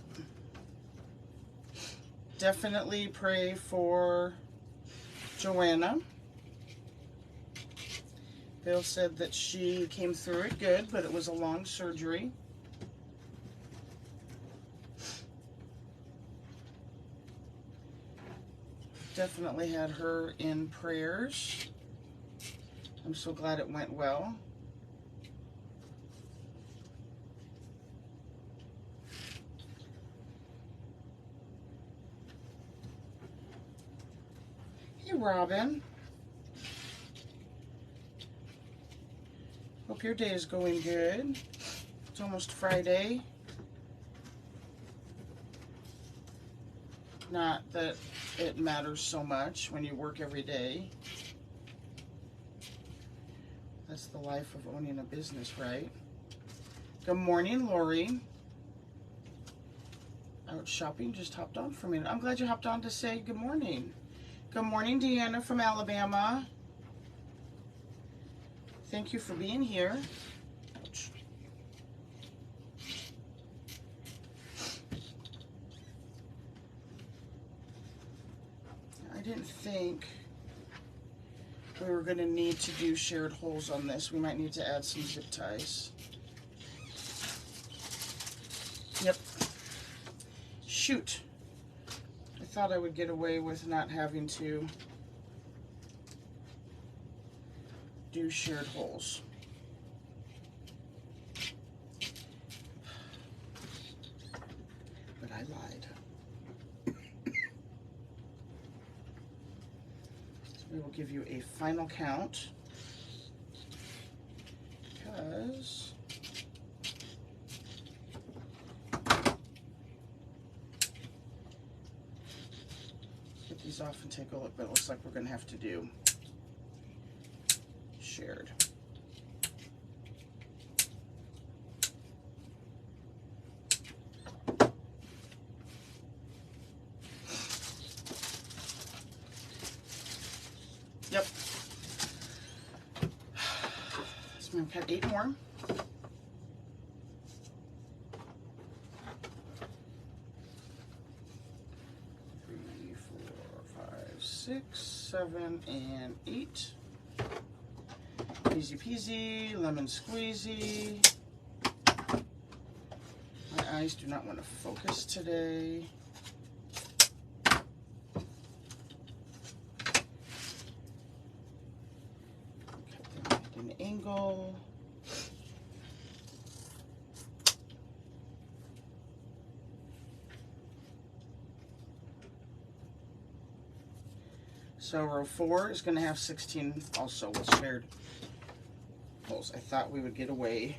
Definitely pray for Joanna. Bill said that she came through it good, but it was a long surgery. Definitely had her in prayers. I'm so glad it went well. Robin. Hope your day is going good. It's almost Friday. Not that it matters so much when you work every day. That's the life of owning a business, right? Good morning, Lori. Out shopping, just hopped on for a minute. I'm glad you hopped on to say good morning. Good morning, Deanna from Alabama. Thank you for being here. Ouch. I didn't think we were going to need to do shared holes on this. We might need to add some zip ties. Yep. Shoot. I thought I would get away with not having to do shared holes. But I lied. So we will give you a final count because get these off and take a look, but it looks like we're going to have to do shared. Yep. So we've got 8 more. 3, 4, 5, 6, 7, and 8. Easy peasy, lemon squeezy. My eyes do not want to focus today. Cut them at an angle. So row 4 is going to have 16 also with shared holes. I thought we would get away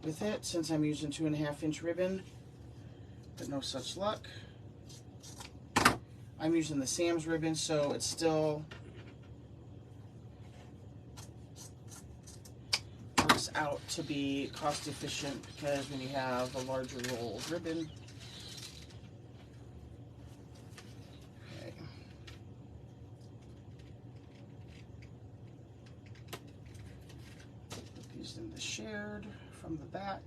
with it since I'm using 2.5-inch ribbon, but no such luck. I'm using the Sam's ribbon, so it still works out to be cost efficient because when you have a larger roll of ribbon. Okay. Put these in the shared from the back.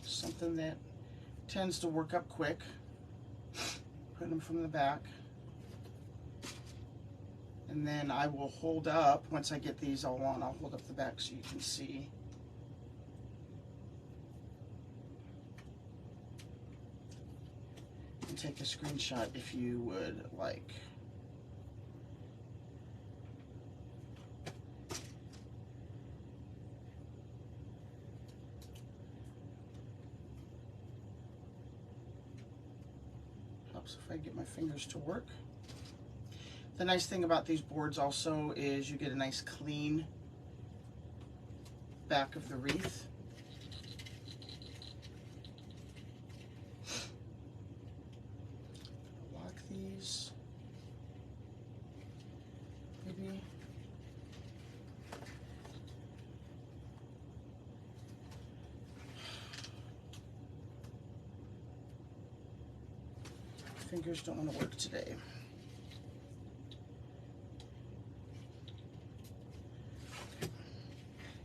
Something that tends to work up quick. Put them from the back. And then I will hold up, once I get these all on, I'll hold up the back so you can see. And take a screenshot if you would like. Helps if I get my fingers to work. The nice thing about these boards also is you get a nice clean back of the wreath. Lock these. Maybe. Fingers don't want to work today.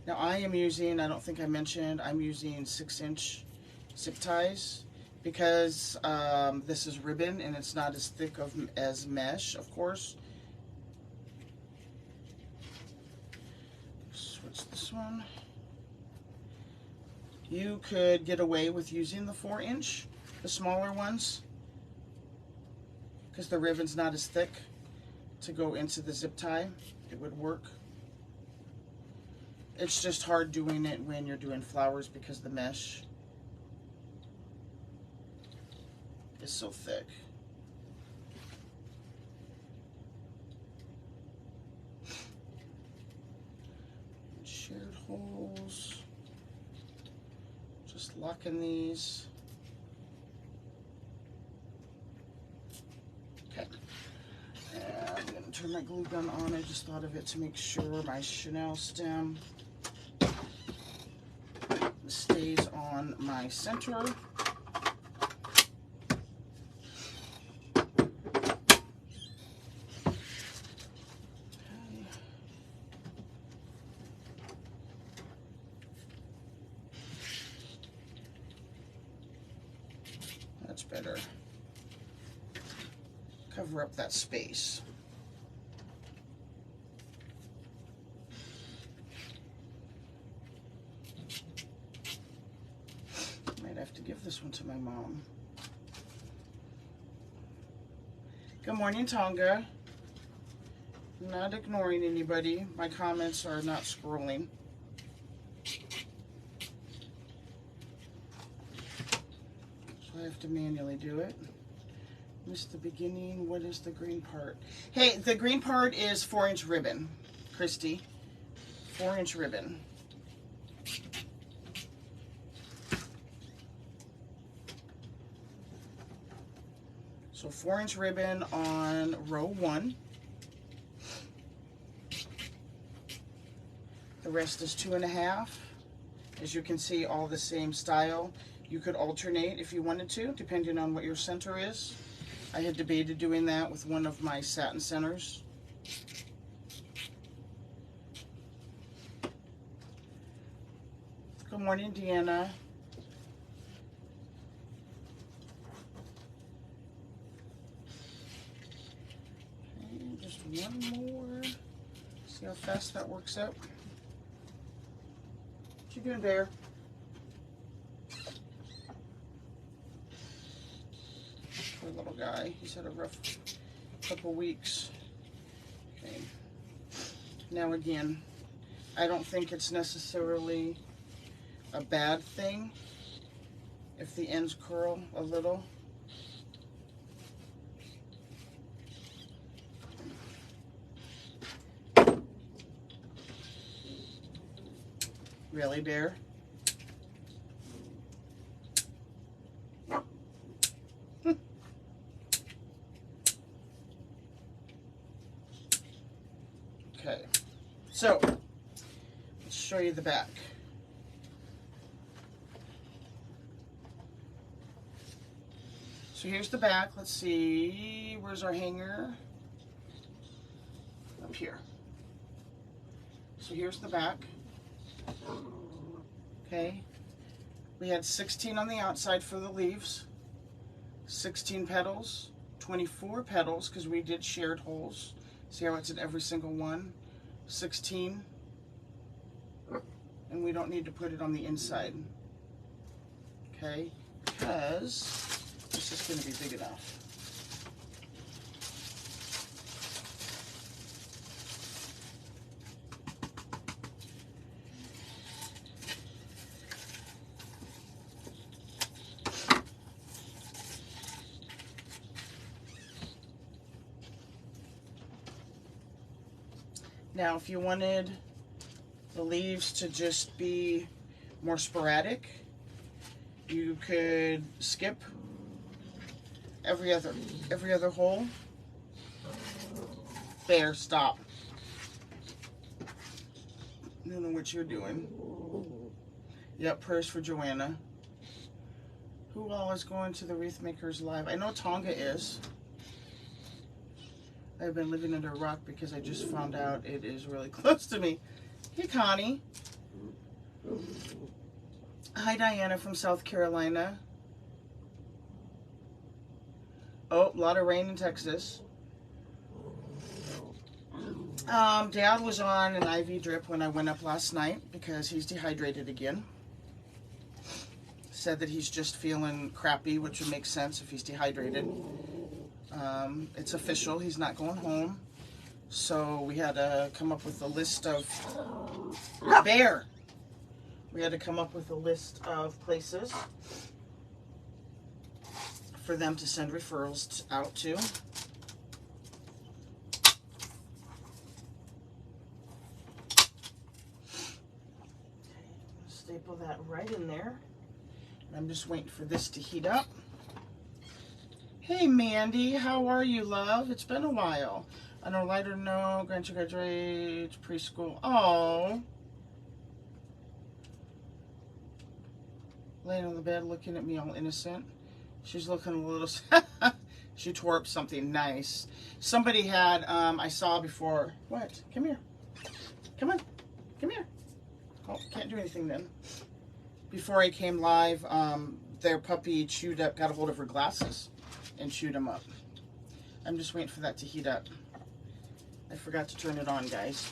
Now I am using, I don't think I mentioned, I'm using 6-inch zip ties because this is ribbon and it's not as thick as mesh, of course. Switch this one. You could get away with using the 4-inch, the smaller ones, because the ribbon's not as thick to go into the zip tie. It would work. It's just hard doing it when you're doing flowers because the mesh is so thick. Shared holes. Just locking these. Okay. And I'm going to turn my glue gun on. I just thought of it to make sure my Chanel stem stays on my center. That's better. Cover up that space. Might have to give this one to my mom. Good morning, Tonga. I'm not ignoring anybody. My comments are not scrolling. So I have to manually do it. Missed the beginning. What is the green part? Hey, the green part is 4-inch ribbon, Christy. 4-inch ribbon. So 4-inch ribbon on row 1. The rest is 2.5. As you can see, all the same style. You could alternate if you wanted to, depending on what your center is. I had debated doing that with one of my satin centers. Good morning, Deanna. Okay, just one more. See how fast that works out. What you doing, Bear? Poor little guy. He's had a rough couple weeks. Okay. Now again, I don't think it's necessarily a bad thing if the ends curl a little. Really, Bear? Okay, so let's show you the back. So here's the back. Let's see, where's our hanger? Up here. So here's the back. Okay, we had 16 on the outside for the leaves, 16 petals, 24 petals because we did shared holes. See how it's in every single one? 16. And we don't need to put it on the inside. Okay? Because this is going to be big enough. Now, if you wanted the leaves to just be more sporadic, you could skip every other hole. There, stop. I don't know what you're doing. Yep, prayers for Joanna. Who all is going to the Wreath Makers Live? I know Tonga is. I've been living under a rock because I just found out it is really close to me. Hey, Connie. Hi, Diana from South Carolina. Oh, a lot of rain in Texas. Dad was on an IV drip when I went up last night because he's dehydrated again. Said that he's just feeling crappy, which would make sense if he's dehydrated. It's official, he's not going home. So we had to come up with a list of... Bear! We had to come up with a list of places for them to send referrals out to. Staple that right in there. I'm just waiting for this to heat up. Hey Mandy, how are you, love? It's been a while. On a lighter note, grandchild graduates preschool. Oh. Laying on the bed looking at me all innocent. She's looking a little... She tore up something nice. Somebody had, I saw before... What? Come here. Come on. Come here. Oh, can't do anything then. Before I came live, their puppy chewed up, got a hold of her glasses and chewed them up. I'm just waiting for that to heat up. I forgot to turn it on, guys.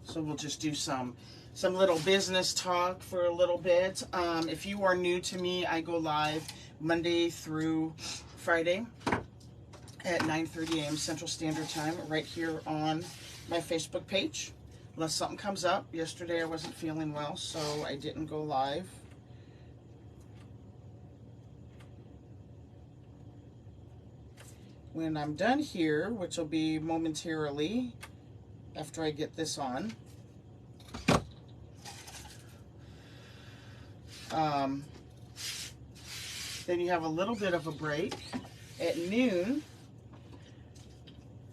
So we'll just do some little business talk for a little bit. If you are new to me, I go live Monday through Friday at 9:30 a.m. Central Standard Time right here on my Facebook page. Unless something comes up. Yesterday I wasn't feeling well, so I didn't go live. When I'm done here, which will be momentarily after I get this on, then you have a little bit of a break. At noon,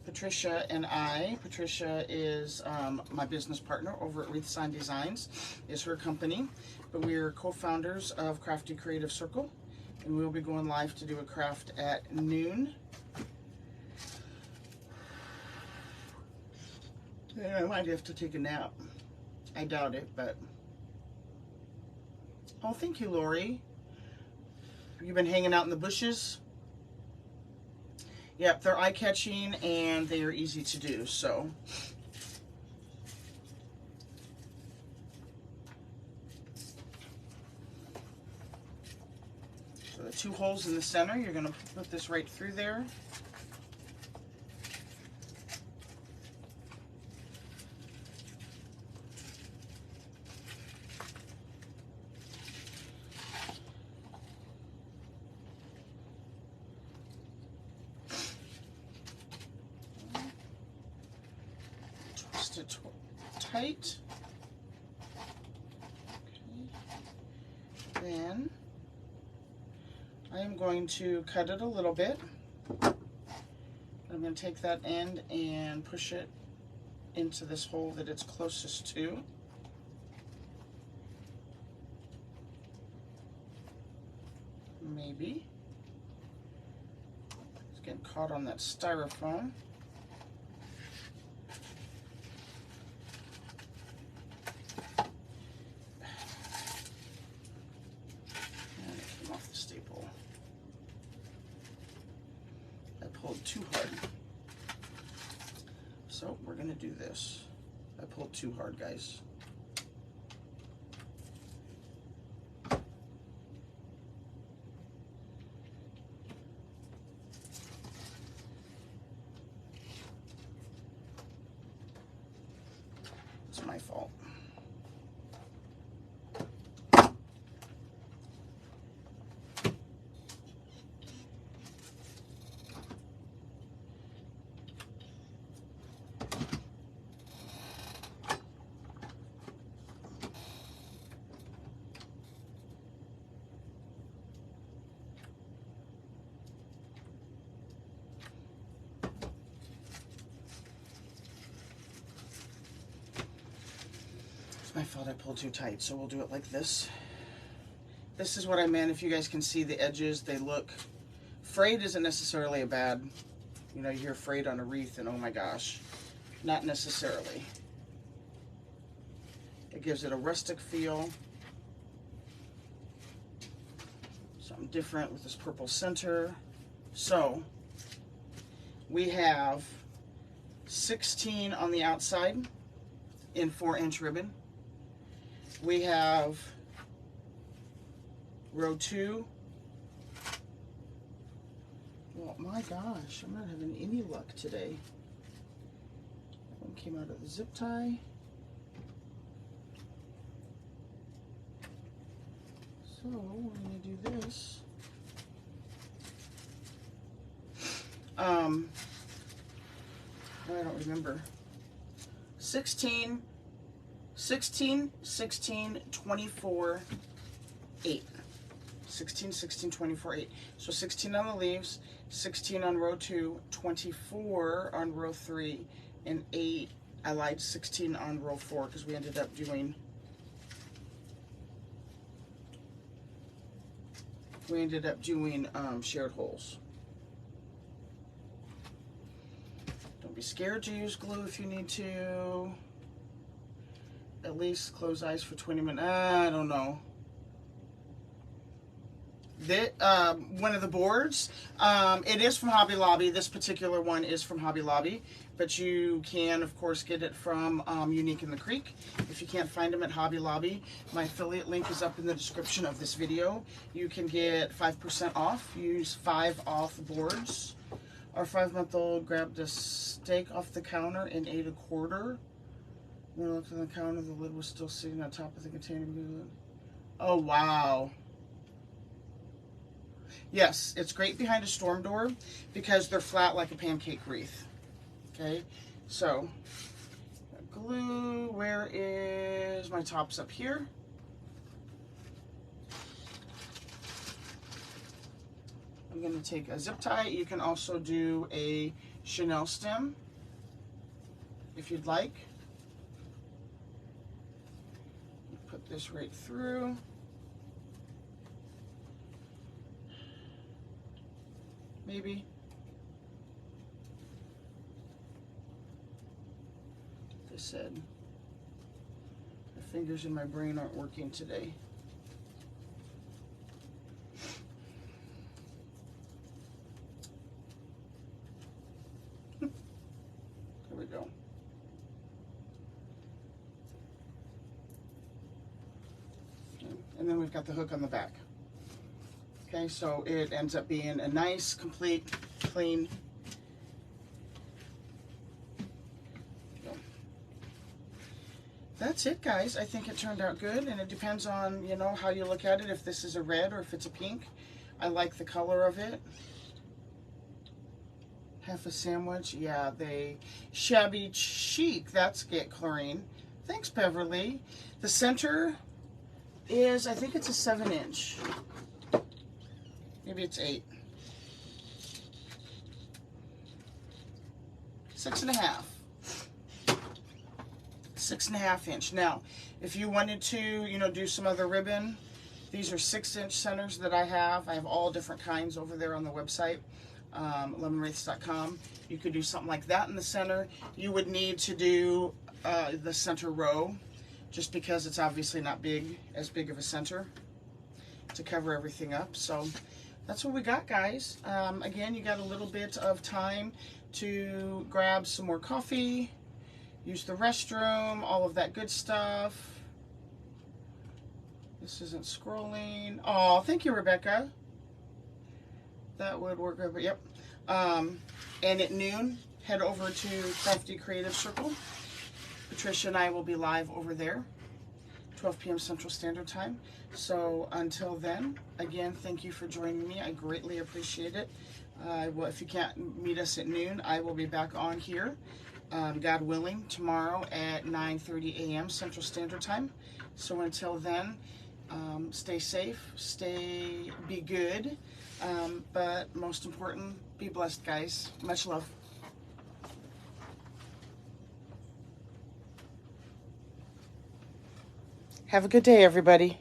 Patricia and I, Patricia is my business partner over at Wreath Designs, is her company, but we are co-founders of Crafty Creative Circle, and we'll be going live to do a craft at noon. And I might have to take a nap. I doubt it, but... Oh, thank you, Lori. You've been hanging out in the bushes? Yep, they're eye-catching and they are easy to do, so. So the 2 holes in the center, you're going to put this right through there. It tight. Okay. Then I am going to cut it a little bit. I'm going to take that end and push it into this hole that it's closest to. Maybe. It's getting caught on that styrofoam. Too hard. So we're going to do this. I pulled too hard, guys. It's my fault. My fault, I pulled too tight, so we'll do it like this. This is what I meant. If you guys can see the edges, they look... Frayed isn't necessarily a bad... You know, you hear frayed on a wreath and oh my gosh. Not necessarily. It gives it a rustic feel. Something different with this purple center. So, we have 16 on the outside in 4-inch ribbon. We have row 2. Oh my gosh, I'm not having any luck today. That one came out of the zip tie. So we're going to do this. I don't remember. 16 16, 16, 24, 8. 16, 16, 24, 8. So 16 on the leaves, 16 on row 2, 24 on row 3, and 8. I lied, 16 on row 4 because we ended up doing shared holes. Don't be scared to use glue if you need to. At least close eyes for 20 minutes. I don't know. One of the boards, it is from Hobby Lobby. This particular one is from Hobby Lobby, but you can, of course, get it from Unique in the Creek. If you can't find them at Hobby Lobby, my affiliate link is up in the description of this video. You can get 5% off. Use 5 off boards. Our 5-month-old grabbed a steak off the counter and ate a quarter. When I looked on the counter, the lid was still sitting on top of the container. Oh, wow. Yes, it's great behind a storm door because they're flat like a pancake wreath. Okay, so glue, where is my tops up here? I'm going to take a zip tie. You can also do a Chanel stem if you'd like. Put this right through. Maybe. Like I said, my fingers in my brain aren't working today. There we go. Okay. And then we've got the hook on the back. Okay, so it ends up being a nice, complete, clean. That's it, guys. I think it turned out good, and it depends on, you know, how you look at it, if this is a red or if it's a pink. I like the color of it. Half a sandwich. Yeah, they shabby chic. That's get chlorine. Thanks, Beverly. The center is, I think it's a 7-inch. Maybe it's 8. 6.5. 6.5 inch. Now, if you wanted to, you know, do some other ribbon, these are 6-inch centers that I have. I have all different kinds over there on the website, lemonwreaths.com. You could do something like that in the center. You would need to do the center row, just because it's obviously not as big of a center to cover everything up. So that's what we got, guys. Again, you got a little bit of time to grab some more coffee, use the restroom, all of that good stuff. This isn't scrolling. Oh, thank you, Rebecca. That would work over, yep. And at noon, head over to Crafty Creative Circle. Patricia and I will be live over there, 12 p.m. Central Standard Time. So until then, again, thank you for joining me. I greatly appreciate it. Well, if you can't meet us at noon, I will be back on here, God willing, tomorrow at 9:30 a.m. Central Standard Time. So until then, stay safe, be good, but most important, be blessed, guys. Much love. Have a good day, everybody.